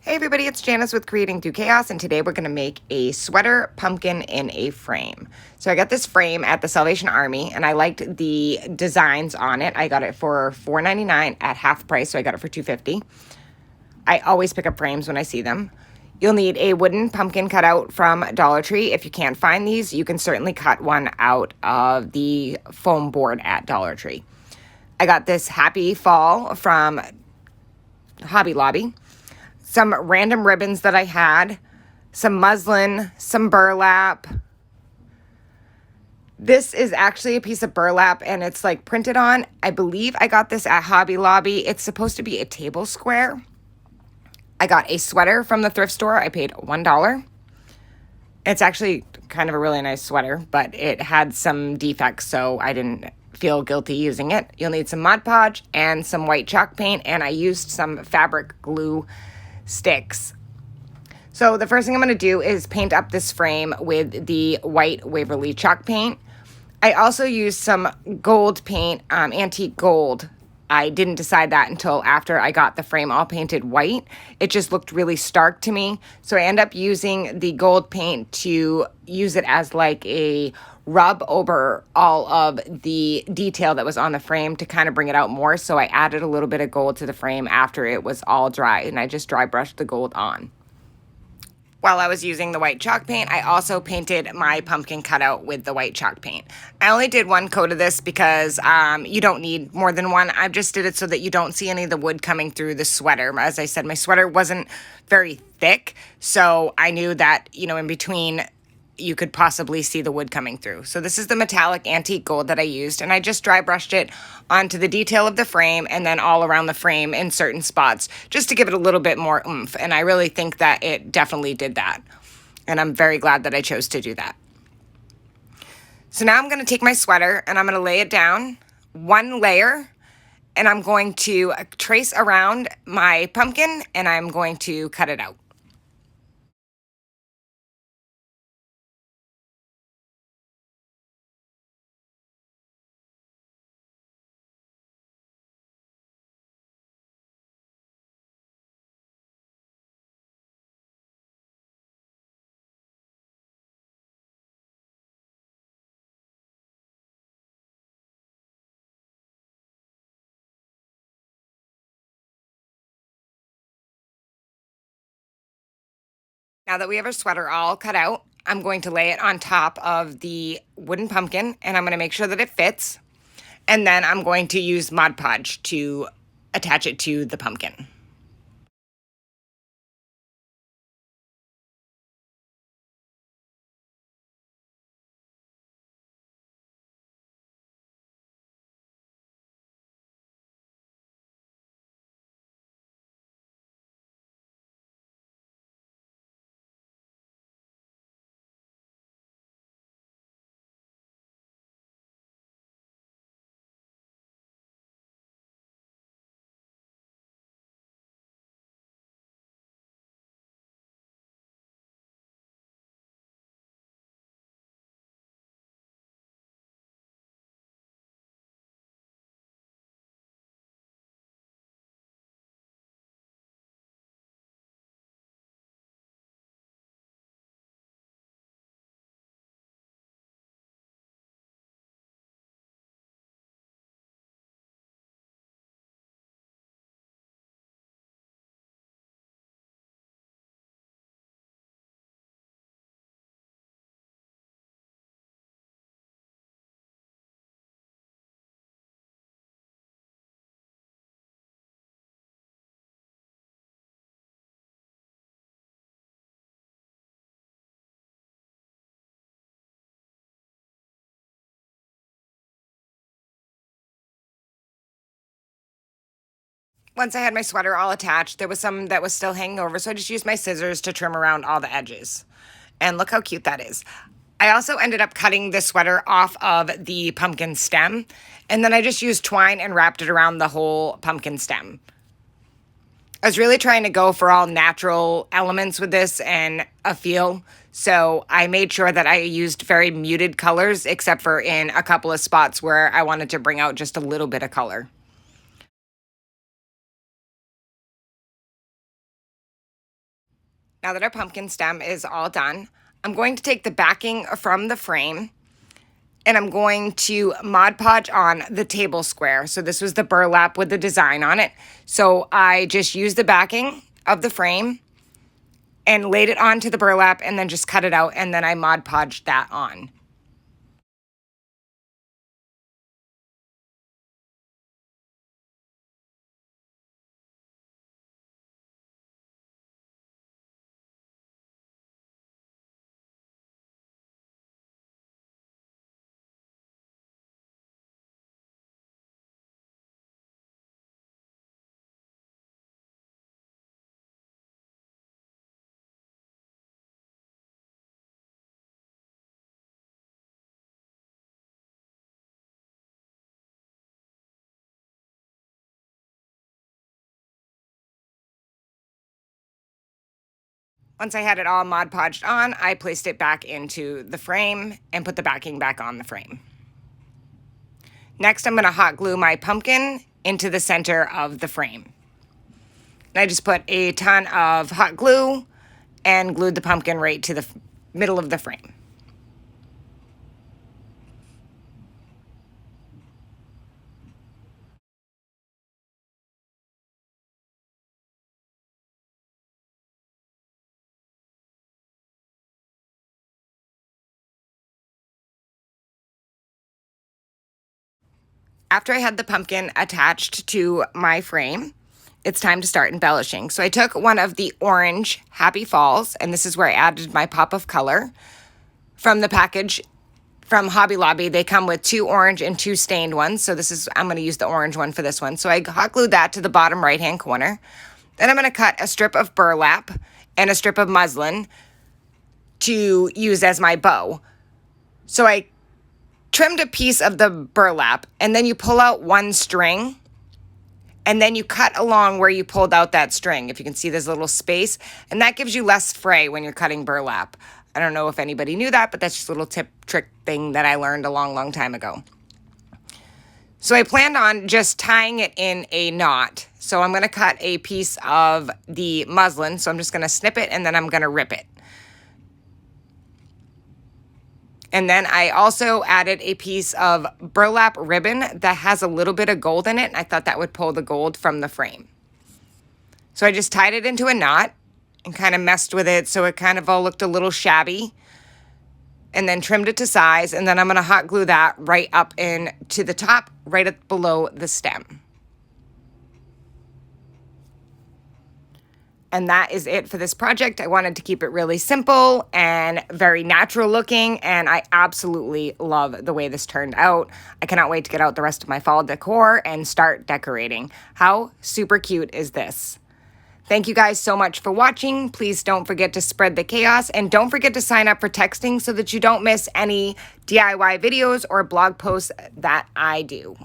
Hey everybody, it's Janice with Creating Through Chaos, and today we're going to make a sweater pumpkin in a frame. So I got this frame at the Salvation Army, and I liked the designs on it. I got it for $4.99 at half price, so I got it for $2.50. I always pick up frames when I see them. You'll need a wooden pumpkin cutout from Dollar Tree. If you can't find these, you can certainly cut one out of the foam board at Dollar Tree. I got this Happy Fall from Hobby Lobby. Some random ribbons that I had, some muslin, some burlap. This is actually a piece of burlap and it's like printed on. I believe I got this at Hobby Lobby. It's supposed to be a table square. I got a sweater from the thrift store. I paid $1. It's actually kind of a really nice sweater, but it had some defects, so I didn't feel guilty using it. You'll need some Mod Podge and some white chalk paint, and I used some fabric glue sticks. So the first thing I'm going to do is paint up this frame with the white Waverly chalk paint. I also used some gold paint, antique gold. I didn't decide that until after I got the frame all painted white. It just looked really stark to me. So I end up using the gold paint to use it as like a rub over all of the detail that was on the frame to kind of bring it out more. So I added a little bit of gold to the frame after it was all dry, and I just dry brushed the gold on. While I was using the white chalk paint, I also painted my pumpkin cutout with the white chalk paint. I only did one coat of this because you don't need more than one. I just did it so that you don't see any of the wood coming through the sweater. As I said, my sweater wasn't very thick, so I knew that, in between you could possibly see the wood coming through. So this is the metallic antique gold that I used, and I just dry brushed it onto the detail of the frame and then all around the frame in certain spots just to give it a little bit more oomph. And I really think that it definitely did that. And I'm very glad that I chose to do that. So now I'm going to take my sweater and I'm going to lay it down one layer, and I'm going to trace around my pumpkin and I'm going to cut it out. Now that we have our sweater all cut out, I'm going to lay it on top of the wooden pumpkin, and I'm going to make sure that it fits. And then I'm going to use Mod Podge to attach it to the pumpkin. Once I had my sweater all attached, there was some that was still hanging over, so I just used my scissors to trim around all the edges. And look how cute that is. I also ended up cutting the sweater off of the pumpkin stem, and then I just used twine and wrapped it around the whole pumpkin stem. I was really trying to go for all natural elements with this and a feel, so I made sure that I used very muted colors, except for in a couple of spots where I wanted to bring out just a little bit of color. Now that our pumpkin stem is all done, I'm going to take the backing from the frame and I'm going to Mod Podge on the table square. So this was the burlap with the design on it. So I just used the backing of the frame and laid it onto the burlap and then just cut it out, and then I Mod Podged that on. Once I had it all Mod Podged on, I placed it back into the frame and put the backing back on the frame. Next, I'm going to hot glue my pumpkin into the center of the frame. And I just put a ton of hot glue and glued the pumpkin right to the middle of the frame. After I had the pumpkin attached to my frame, it's time to start embellishing. So I took one of the orange Happy Falls, and this is where I added my pop of color from the package from Hobby Lobby. They come with 2 orange and 2 stained ones. So I'm going to use the orange one for this one. So I hot glued that to the bottom right-hand corner. Then I'm going to cut a strip of burlap and a strip of muslin to use as my bow. So I trimmed a piece of the burlap, and then you pull out one string, and then you cut along where you pulled out that string. If you can see, there's a little space, and that gives you less fray when you're cutting burlap. I don't know if anybody knew that, but that's just a little trick thing that I learned a long time ago. So I planned on just tying it in a knot. So I'm going to cut a piece of the muslin. So I'm just going to snip it, and then I'm going to rip it. And then I also added a piece of burlap ribbon that has a little bit of gold in it. I thought that would pull the gold from the frame. So I just tied it into a knot and kind of messed with it so it kind of all looked a little shabby. And then trimmed it to size. And then I'm going to hot glue that right up into the top, right up below the stem. And that is it for this project. I wanted to keep it really simple and very natural looking, and I absolutely love the way this turned out. I cannot wait to get out the rest of my fall decor and start decorating. How super cute is this? Thank you guys so much for watching. Please don't forget to spread the chaos, and don't forget to sign up for texting so that you don't miss any DIY videos or blog posts that I do.